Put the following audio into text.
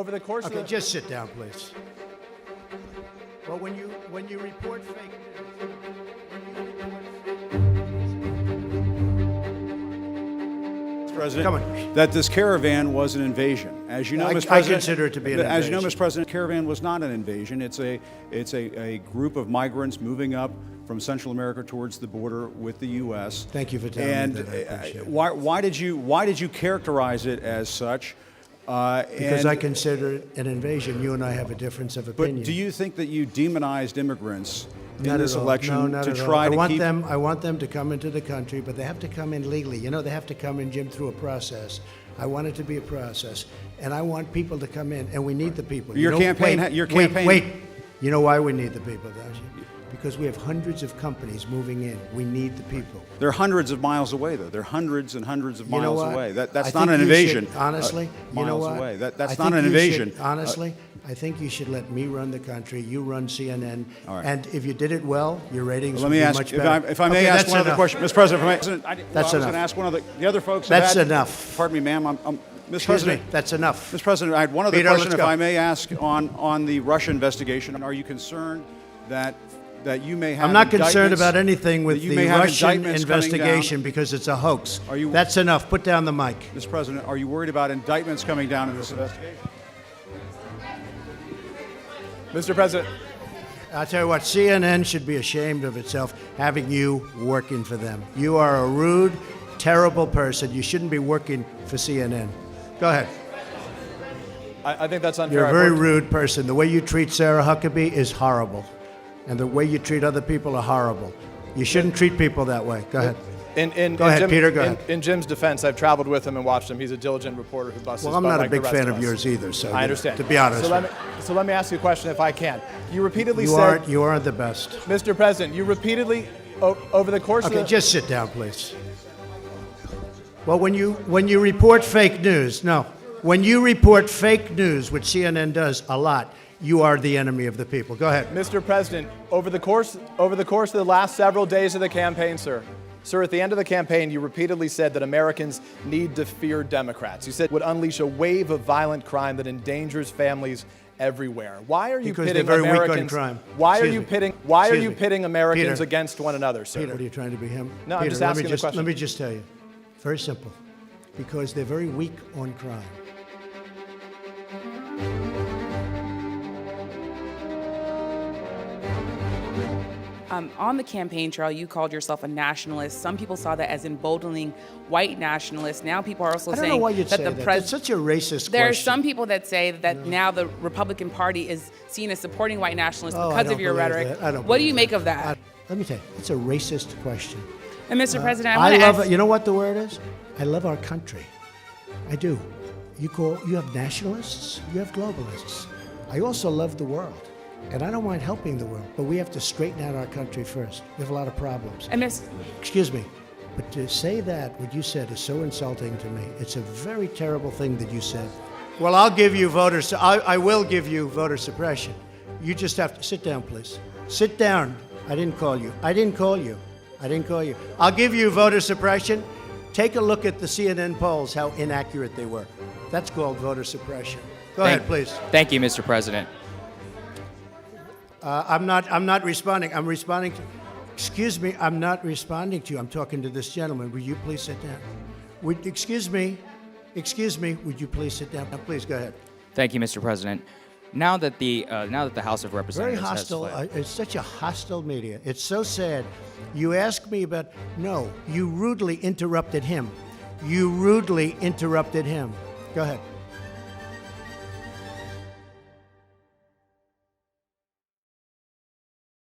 over the course of Okay, just sit down, please. Well, when you report fake news, President, come on. that this caravan was an invasion. As you know, I Mr. President, consider it to be an As you know, invasion. Mr. President, caravan was not an invasion. It's a group of migrants moving up from Central America towards the border with the U.S. Thank you for telling me that. I appreciate it. Why did you characterize it as such? Because I consider it an invasion. You and I have a difference of opinion. But do you think that you demonized immigrants in Not this at all. election No, not to at all. try to keep? I want them to come into the country, but they have to come in legally. You know, they have to come in, Jim, through a process. I want it to be a process, and I want people to come in, and we need the people. Your campaign. Wait. You know why we need the people, don't you? Because we have hundreds of companies moving in. We need the people. They're hundreds of miles away, though. They're hundreds and hundreds of You know miles what? away. That's I not think an you invasion. should, honestly, you know miles what? away. I That's think not an you invasion. should, honestly, I think you should let me run the country. You run CNN. All right. And if you did it well, your ratings Let would me be ask, much if better. I may Okay, ask that's one other enough. question, Mr. President. I was That's going enough. to ask one of the other folks. have That's had- enough. Pardon me, ma'am. Mr. Excuse President. me, that's enough. Mr. President, I had one other Peter, question, let's if go. I may ask, on the Russia investigation. Are you concerned that you may have? I'm not concerned indictments- about anything with that you the may have Russian indictments coming down? investigation because it's a hoax. Are you- That's enough. Put down the mic. Mr. President, are you worried about indictments coming down in this investigation? Mr. President, I'll tell you what, CNN should be ashamed of itself having you working for them. You are a rude, terrible person. You shouldn't be working for CNN. Go ahead. I think that's unfair. You're a I've very worked- rude person. The way you treat Sarah Huckabee is horrible. And the way you treat other people are horrible. You shouldn't treat people that way. Go ahead. Go ahead, Peter, go ahead. In Jim's defense, I've traveled with him and watched him. He's a diligent reporter who busts Well, his I'm butt not a like the big rest fan of of us. yours either, so I understand. to be honest. So let me ask you a question if I can. You repeatedly you said, aren't the best. Mr. President, you repeatedly, over the course Okay, of the... just sit down, please. Well, when you report fake news, when you report fake news, which CNN does a lot, you are the enemy of the people. Go ahead. Mr. President, over the course of the last several days of the campaign, sir, at the end of the campaign, you repeatedly said that Americans need to fear Democrats. You said it would unleash a wave of violent crime that endangers families everywhere. Why are you Because pitting they're very weak on Americans? crime. Why are Excuse you me. pitting? Excuse me. pitting Americans Peter. against one another, sir? Peter, what are you trying to be him? No, I'm Peter, just let asking me the question. Let me just tell you. Very simple. Because they're very weak on crime. On the campaign trail, you called yourself a nationalist. Some people saw that as emboldening white nationalists. Now people are also I don't saying know why you'd that say the that. president. That's such a racist There are question. some people that say that now the Republican Party is seen as supporting white nationalists Oh, I because don't of your believe rhetoric. that. I don't What do believe you make of that? Let me tell you, it's a racist question. And Mr. President, I want to love ask. it. You know what the word is? I love our country. I do. You have nationalists, you have globalists. I also love the world. And I don't mind helping the world, but we have to straighten out our country first. We have a lot of problems. And Miss, Excuse me, but to say that, what you said, is so insulting to me. It's a very terrible thing that you said. Well, I'll give you I will give you voter suppression. You just have to sit down, please. Sit down. I didn't call you. I'll give you voter suppression. Take a look at the CNN polls, how inaccurate they were. That's called voter suppression. Go ahead, please. Thank you, Mr. President. I'm not responding. I'm responding to. Excuse me. I'm not responding to you. I'm talking to this gentleman. Will you please sit down? Excuse me. Would you please sit down? Now, please go ahead. Thank you, Mr. President. Now that the House of Very Representatives hostile. has fled, It's such a hostile media. It's so sad. You ask me about. No, you rudely interrupted him. Go ahead.